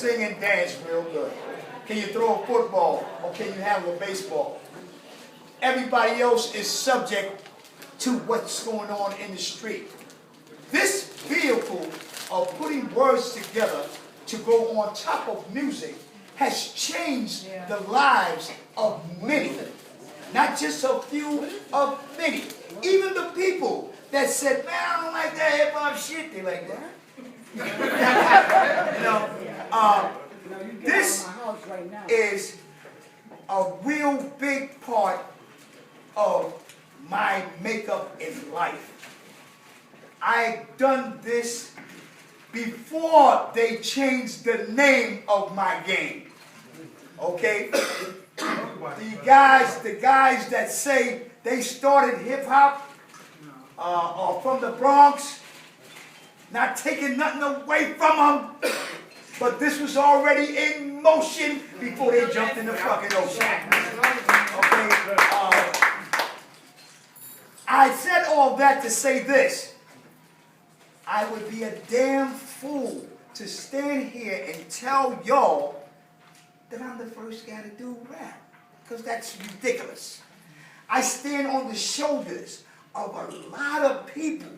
sing and dance real good? Can you throw a football or can you handle a baseball? Everybody else is subject to what's going on in the street. This vehicle of putting words together to go on top of music has changed the lives of many. Not just a few, of many. Even the people that said, man, I don't like that hip-hop shit, they like that. This is a real big part of my makeup in life. I've done this before they changed the name of my game. Okay? The guys that say they started hip-hop are from the Bronx, not taking nothing away from them, but this was already in motion before they jumped in the fucking ocean. Okay? I said all that to say this. I would be a damn fool to stand here and tell y'all that I'm the first guy to do rap, because that's ridiculous. I stand on the shoulders of a lot of people.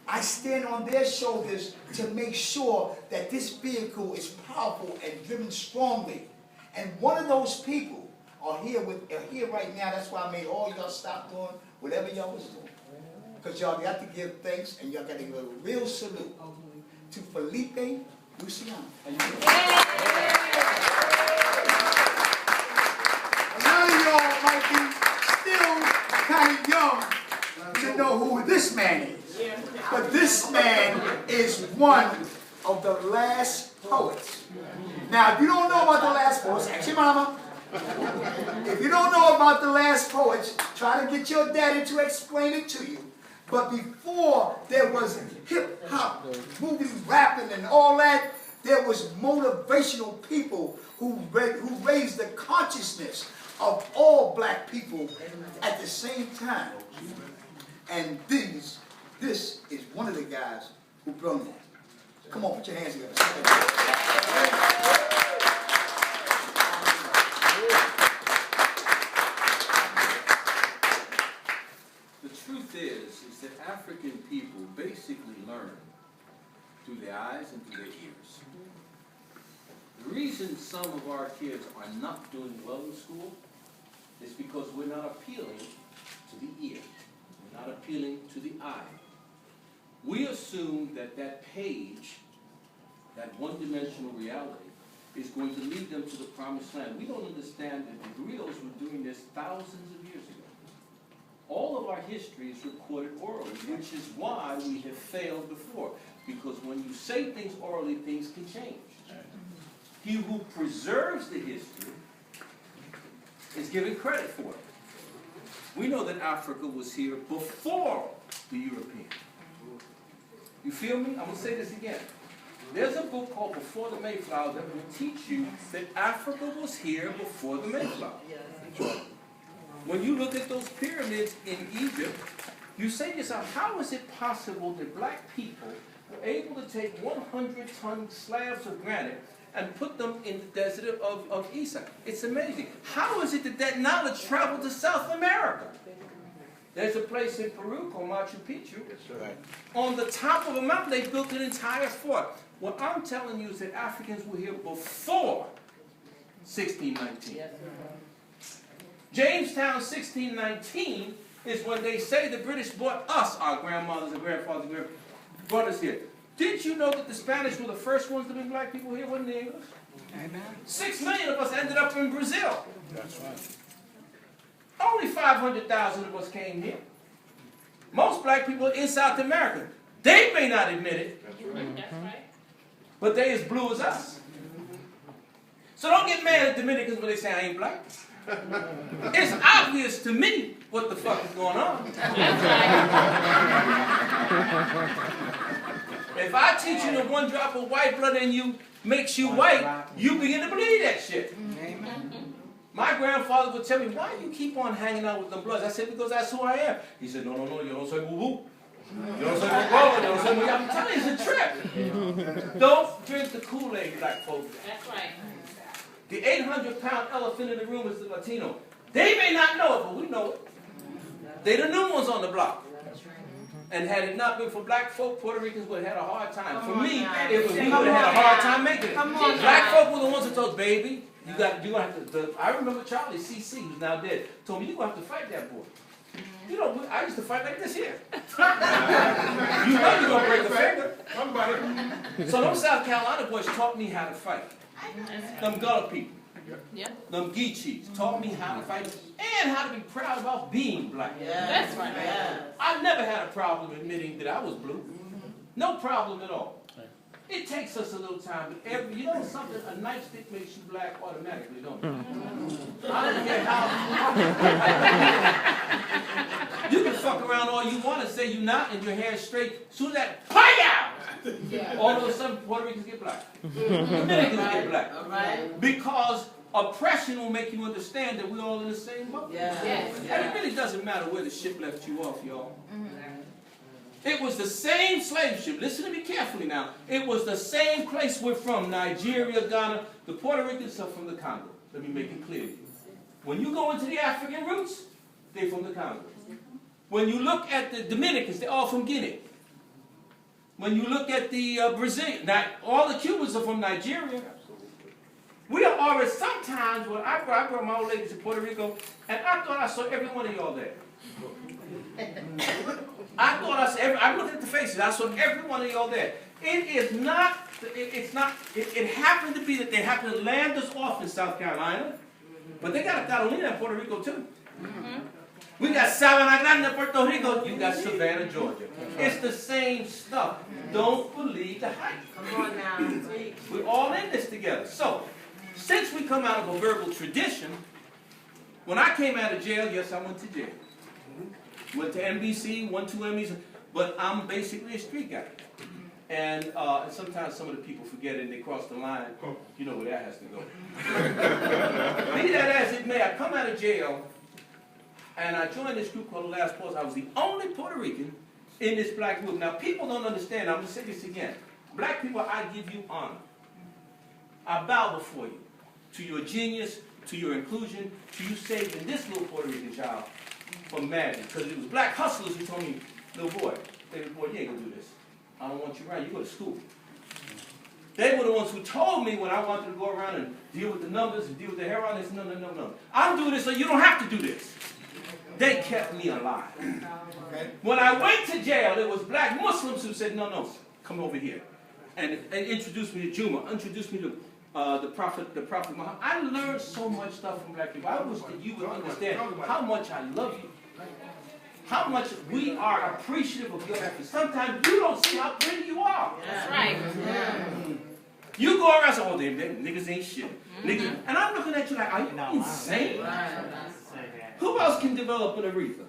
I stand on their shoulders to make sure that this vehicle is powerful and driven strongly. And one of those people are here right now. That's why I made all y'all stop doing whatever y'all was doing. Because y'all got to give thanks and y'all got to give a real salute to Felipe, Luciano. A lot of y'all might be still kind of young to know who this man is. But this man is one of the last poets. Now, if you don't know about the last poets, ask your mama. If you don't know about the last poets, try to get your daddy to explain it to you. But before there was hip-hop, movie rapping and all that, there was motivational people who raised the consciousness of all black people at the same time. And this is one of the guys who brought that. Come on, put your hands together. The truth is that African people basically learn through their eyes and through their ears. The reason some of our kids are not doing well in school is because we're not appealing to the ear. We're not appealing to the eye. We assume that that page, that one-dimensional reality, is going to lead them to the promised land. We don't understand that the griots were doing this thousands of years ago. All of our history is recorded orally, which is why we have failed before. Because when you say things orally, things can change. He who preserves the history is given credit for it. We know that Africa was here before the Europeans. You feel me? I'm going to say this again. There's a book called Before the Mayflower that will teach you that Africa was here before the Mayflower. When you look at those pyramids in Egypt, you say to yourself, how is it possible that black people were able to take 100-ton slabs of granite and put them in the desert of Isa? It's amazing. How is it that that knowledge traveled to South America? There's a place in Peru called Machu Picchu. Right. On the top of a mountain, they built an entire fort. What I'm telling you is that Africans were here before 1619. Yes, Jamestown 1619 is when they say the British brought us, our grandmothers and grandfathers, brought us here. Did you know that the Spanish were the first ones to bring black people here, wasn't the English? Amen. 6 million of us ended up in Brazil. That's right. Only 500,000 of us came here. Most black people are in South America. They may not admit it. That's right. That's right. But they as blue as us. So don't get mad at Dominicans when they say I ain't black. It's obvious to me what the fuck is going on. If I teach you that one drop of white blood in you makes you white, you begin to believe that shit. Amen. My grandfather would tell me, why do you keep on hanging out with them bloods? I said, because that's who I am. He said, no, you don't say woo-woo. You know what I'm saying? You know what I'm saying? I'm telling you, it's a trip. Don't drink the Kool-Aid, black folks. That's right. The 800-pound elephant in the room is the Latino. They may not know it, but we know it. They the new ones on the block. And had it not been for black folk, Puerto Ricans would have had a hard time. For me, we would have had a hard time making it. Black folk were the ones that told, baby, you're gonna have to. I remember Charlie CC, who's now dead, told me, you're gonna have to fight that boy. You know, I used to fight like this here. You know you're gonna break a finger. So those South Carolina boys taught me how to fight. Them Gullah people. Yeah. Them Geechees taught me how to fight and how to be proud about being black. Yeah. That's right. Yeah. I never had a problem admitting that I was blue. No problem at all. It takes us a little time, but you know something, a nightstick makes you black automatically, don't it? I don't care how. You can fuck around all you want and say you're not and your hair's straight. Soon as that, out! All of a sudden, Puerto Ricans get black. Dominicans get black. Right. Because oppression will make you understand that we're all in the same boat. Yeah. Yes. And it really doesn't matter where the ship left you off, y'all. It was the same slave ship. Listen to me carefully now. It was the same place we're from, Nigeria, Ghana. The Puerto Ricans are from the Congo. Let me make it clear to you. When you go into the African roots, they're from the Congo. When you look at the Dominicans, they're all from Guinea. When you look at the Brazilian, all the Cubans are from Nigeria. We are already, sometimes when I brought my old lady to Puerto Rico, and I thought I saw every one of y'all there. I thought I looked at the faces, I saw every one of y'all there. It is not, it happened to be that they happened to land us off in South Carolina, but they got a Carolina in Puerto Rico too. We got Sabana Grande, Puerto Rico, you got Savannah, Georgia. It's the same stuff. Don't believe the hype. Come on now. We're all in this together. So, since we come out of a verbal tradition, when I came out of jail, yes, I went to jail. Went to NBC, won 2 Emmys, but I'm basically a street guy. And sometimes some of the people forget it and they cross the line. You know where that has to go. Be that as it may, I come out of jail and I joined this group called The Last Pause. I was the only Puerto Rican in this black group. Now, people don't understand. I'm going to say this again. Black people, I give you honor. I bow before you. To your genius, to your inclusion, to you saving this little Puerto Rican child from madness. Because it was black hustlers who told me, little boy, you ain't going to do this. I don't want you around. You go to school. They were the ones who told me when I wanted to go around and deal with the numbers and deal with the heroin. They said, no. I'm doing this so you don't have to do this. They kept me alive. Okay. When I went to jail, there was black Muslims who said, no, come over here. And introduced me to Juma, introduced me to the Prophet Muhammad. I learned so much stuff from black people. I wish that you would understand how much I love you. How much we are appreciative of your efforts. Sometimes you don't see how pretty you are. That's right. Yeah. You go around and say, oh, them niggas ain't shit. Niggas. And I'm looking at you like, are you insane? Who else can develop an Aretha?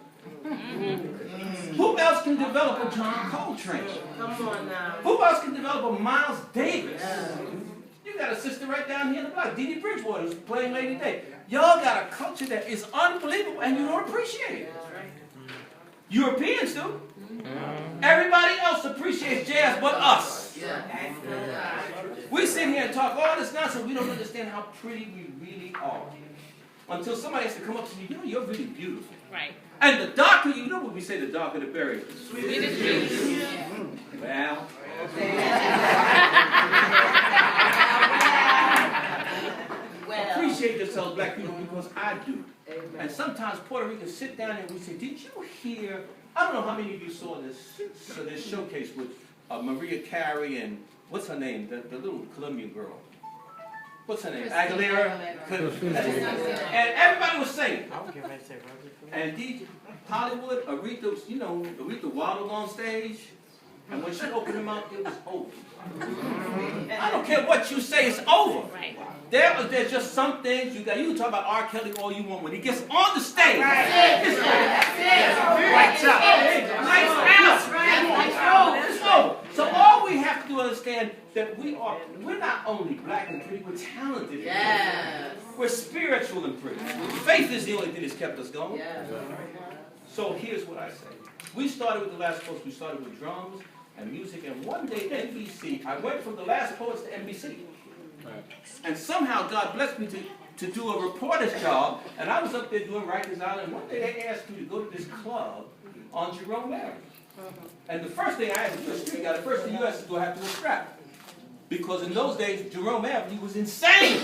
Who else can develop a John Coltrane? Come on now. Who else can develop a Miles Davis? You got a sister right down here in the block, Dee Dee Bridgewater, who's playing Lady Day. Y'all got a culture that is unbelievable, and you don't appreciate it. Europeans do. Everybody else appreciates jazz but us. We sit here and talk all this nonsense. We don't understand how pretty we really are. Until somebody has to come up to you, you know, you're really beautiful. Right. And the darker, you know what we say, the darker the berry. Well. Appreciate yourselves, black people, because I do. And sometimes Puerto Ricans sit down and we say, did you hear, I don't know how many of you saw this showcase with Maria Carey and, what's her name, the little Colombian girl. What's her name? Aguilera? And everybody was singing. And DJ Hollywood, Aretha, you know, Aretha waddled on stage. And when she opened her mouth, it was over. I don't care what you say, it's over. Right. There's just some things you can talk about R. Kelly all you want. When he gets on the stage, It's over. So all we have to understand that we're not only black and pretty, we're talented. Yes. We're spiritual and pretty. Faith is the only thing that's kept us going. Yes. So here's what I say. We started with the Last Poets. We started with drums and music. And one day, NBC, I went from the Last Poets to NBC. And somehow God blessed me to do a reporter's job. And I was up there doing Rikers Island. One day they asked me to go to this club on Jerome Avenue. And the first thing I had to do is street guy. The first thing you asked is, do I have to wear a strap? Because in those days, Jerome Avenue was insane.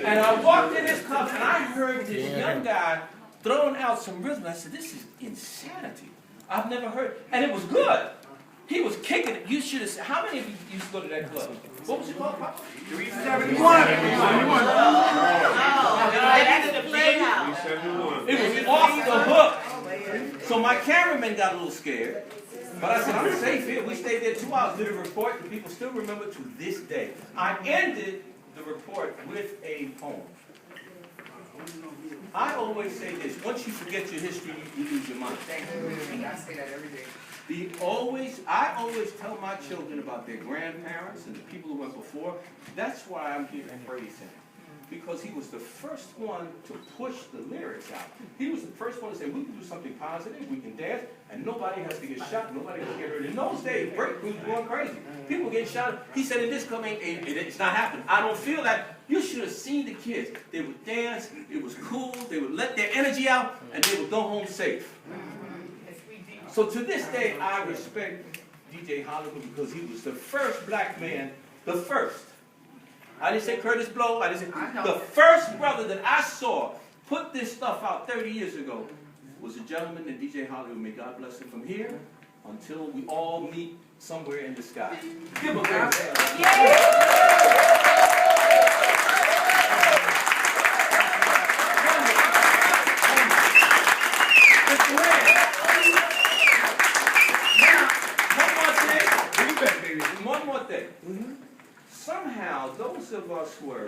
And I walked in this club and I heard this young guy throwing out some rhythm. I said, this is insanity. I've never heard. And it was good. He was kicking it. You should have said, how many of you used to go to that club? What was it called, Papa? 371. That's the playhouse. It was off the hook. So my cameraman got a little scared. But I said, I'm safe here. We stayed there 2 hours, did a report, and people still remember to this day. I ended the report with a poem. I always say this, once you forget your history, you lose your mind. I say that every day. I always tell my children about their grandparents and the people who went before. That's why I'm here to praise him. Because he was the first one to push the lyrics out. He was the first one to say, we can do something positive, we can dance, and nobody has to get shot, nobody has to get hurt. In those days, break groups were going crazy. People getting shot. He said, in this coming, it's not happening. I don't feel that. You should have seen the kids. They would dance, it was cool, they would let their energy out, and they would go home safe. So to this day, I respect DJ Hollywood because he was the first black man, the first. I didn't say Curtis Blow, I didn't say, the first brother that I saw put this stuff out 30 years ago was a gentleman named DJ Hollywood. May God bless him from here until we all meet somewhere in the sky. Give him a great One more thing. Somehow, those of us who are